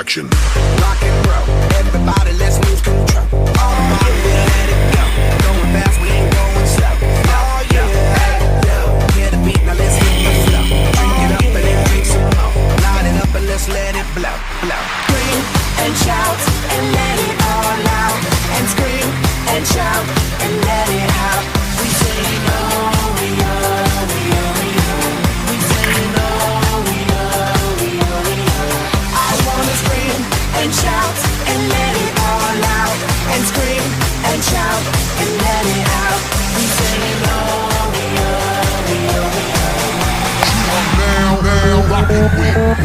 action. Rock and roll, everybody let's lose control. Oh yeah, let it go. Going fast, we ain't going slow. Oh yeah, hey, yo, hear the beat, now let's hit the flow. Drink it up and then drink some more. Light it up and let's let it blow, blow. Scream and shout and let it all out. And scream and shout and let it out. We say no, we are, we are, we are. We say no, we are, we are, we are. I wanna scream and shout and let it all out. And scream and shout and let it out. We say no, we are, we are, we are. Now rocking with